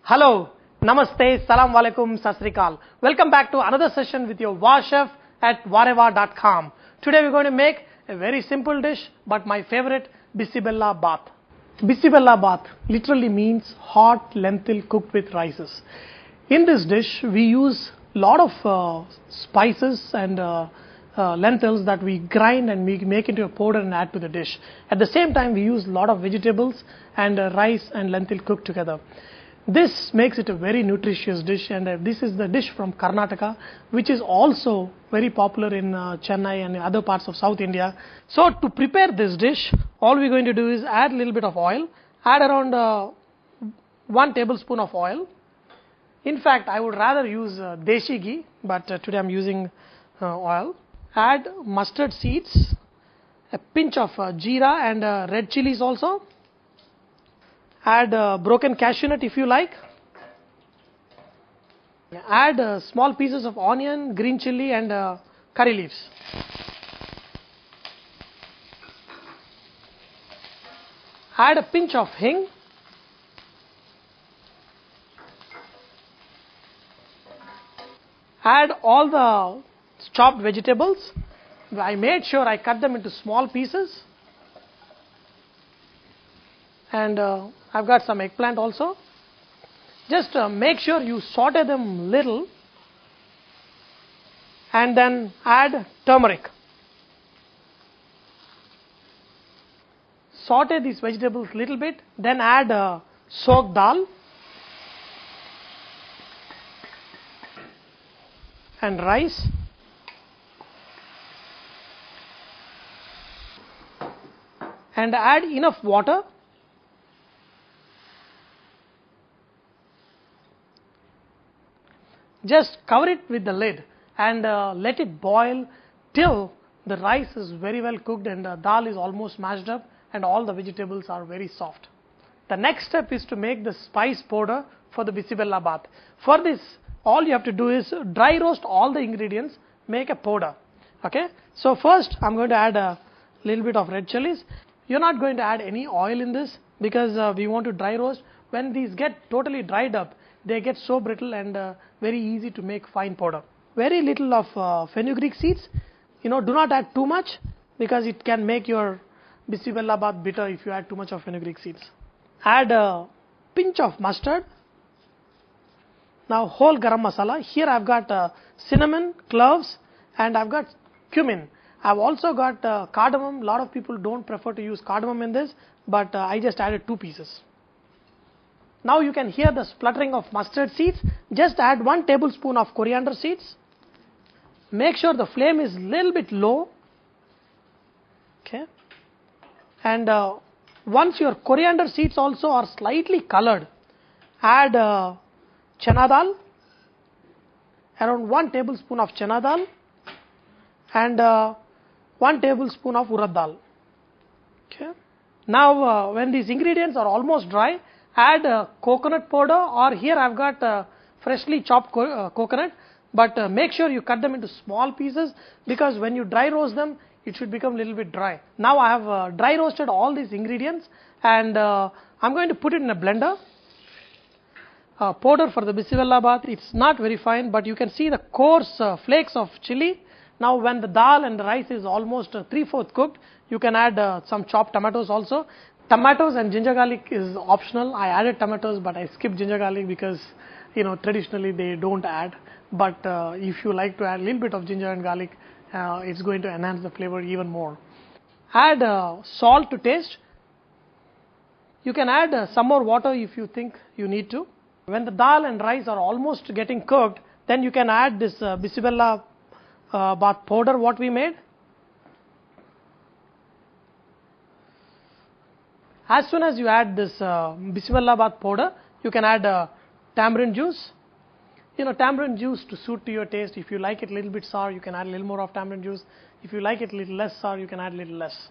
Hello, Namaste, Salam Alaikum, Sat Sri Akal. Welcome back to another session with your War Chef at Wareva.com. Today we're going to make a very simple dish, but my favorite, Bisibella Bath. Bisibella Bath literally means hot lentil cooked with rices. In this dish, we use a lot of spices and lentils that we grind and we make into a powder and add to the dish. At the same time, we use a lot of vegetables and rice and lentil cooked together. This makes it a very nutritious dish, and this is the dish from Karnataka, which is also very popular in Chennai and other parts of South India. So to prepare this dish, all we're going to do is add a little bit of oil, add around 1 tablespoon of oil. In fact, I would rather use deshi ghee, but today I'm using oil. Add mustard seeds, a pinch of jeera and red chilies also. Add broken cashew nut if you like. Add small pieces of onion, green chili and curry leaves. Add a pinch of hing. Add all the chopped vegetables. I made sure I cut them into small pieces. And I've got some eggplant also. Just make sure you saute them little and then add turmeric. Saute these vegetables little bit, then add soaked dal and rice. And add enough water. Just cover it with the lid and let it boil till the rice is very well cooked and the dal is almost mashed up and all the vegetables are very soft. The next step is to make the spice powder for the Bisibella Bath. For this, all you have to do is dry roast all the ingredients, make a powder. Okay. So first I'm going to add a little bit of red chilies. You're not going to add any oil in this because we want to dry roast. When these get totally dried up, they get so brittle and very easy to make fine powder. Very little of fenugreek seeds. Do not add too much because it can make your Bisibella Bath bitter if you add too much of fenugreek seeds. Add a pinch of mustard. Now whole garam masala. Here I've got cinnamon, cloves and I've got cumin. I've also got cardamom. A lot of people don't prefer to use cardamom in this, but I just added 2 pieces. Now you can hear the spluttering of mustard seeds. Just add 1 tablespoon of coriander seeds. Make sure the flame is little bit low. Okay. And once your coriander seeds also are slightly colored, add chana dal, around 1 tablespoon of chana dal and 1 tablespoon of urad dal. Okay. Now when these ingredients are almost dry, add coconut powder, or here I've got freshly chopped coconut, but make sure you cut them into small pieces because when you dry roast them, it should become a little bit dry. Now I have dry roasted all these ingredients and I'm going to put it in a blender. Powder for the Bisibella Bath, it's not very fine, but you can see the coarse flakes of chili. Now when the dal and the rice is almost 3/4 cooked, you can add some chopped tomatoes also. Tomatoes and ginger garlic is optional. I added tomatoes, but I skipped ginger garlic because, traditionally they don't add. But if you like to add a little bit of ginger and garlic, it's going to enhance the flavor even more. Add salt to taste. You can add some more water if you think you need to. When the dal and rice are almost getting cooked, then you can add this Bisibella Bath powder what we made. As soon as you add this Bisibella Bath powder, you can add tamarind juice. Tamarind juice to suit to your taste. If you like it a little bit sour, you can add a little more of tamarind juice. If you like it a little less sour, you can add a little less.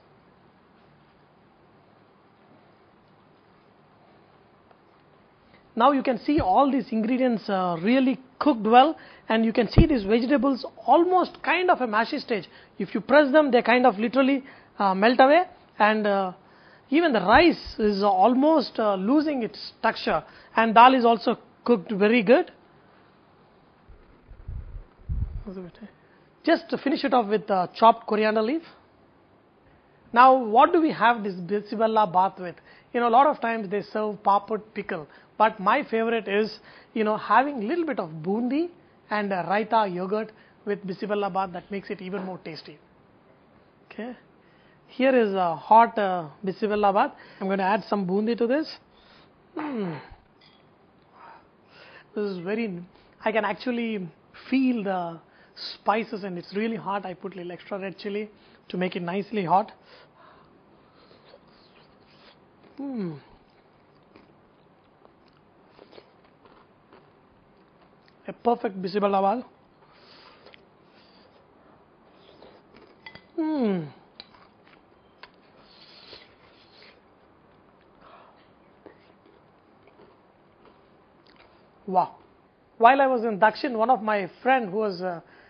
Now you can see all these ingredients really cooked well, and you can see these vegetables almost kind of a mashy stage. If you press them, they kind of literally melt away, and Even the rice is almost losing its texture, and dal is also cooked very good. Just to finish it off with chopped coriander leaf. Now, what do we have this bismillah bath with? A lot of times they serve papad pickle, but my favorite is, having a little bit of bundi and raita yogurt with bismillah bath. That makes it even more tasty. Okay. Here is a hot bismillah bath. I'm going to add some bundi to this. This is I can actually feel the spices, and it's really hot. I put a little extra red chili to make it nicely hot. A perfect bismillah bath. Wow. While I was in Dakshin, one of my friend who was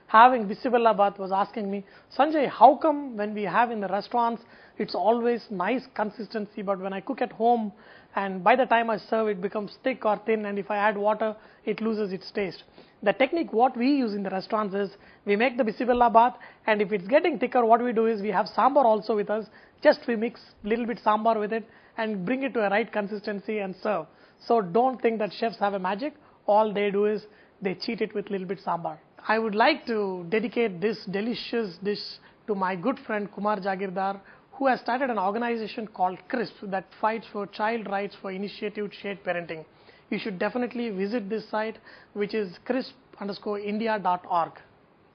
having bismillah bath was asking me, Sanjay, how come when we have in the restaurants, it's always nice consistency, but when I cook at home and by the time I serve, it becomes thick or thin, and if I add water, it loses its taste. The technique what we use in the restaurants is, we make the bismillah bath, and if it's getting thicker, what we do is we have sambar also with us. Just we mix little bit sambar with it and bring it to a right consistency and serve. So don't think that chefs have a magic. All they do is they cheat it with little bit sambar. I would like to dedicate this delicious dish to my good friend Kumar Jagirdar, who has started an organization called CRISP that fights for child rights for initiative shared parenting. You should definitely visit this site, which is crisp_india.org.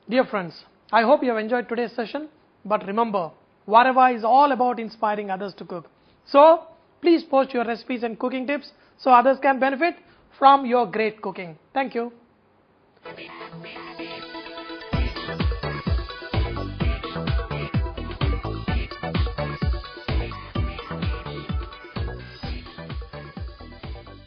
Dear friends, I hope you have enjoyed today's session, but remember, Vareva is all about inspiring others to cook. So, please post your recipes and cooking tips so others can benefit from your great cooking. Thank you.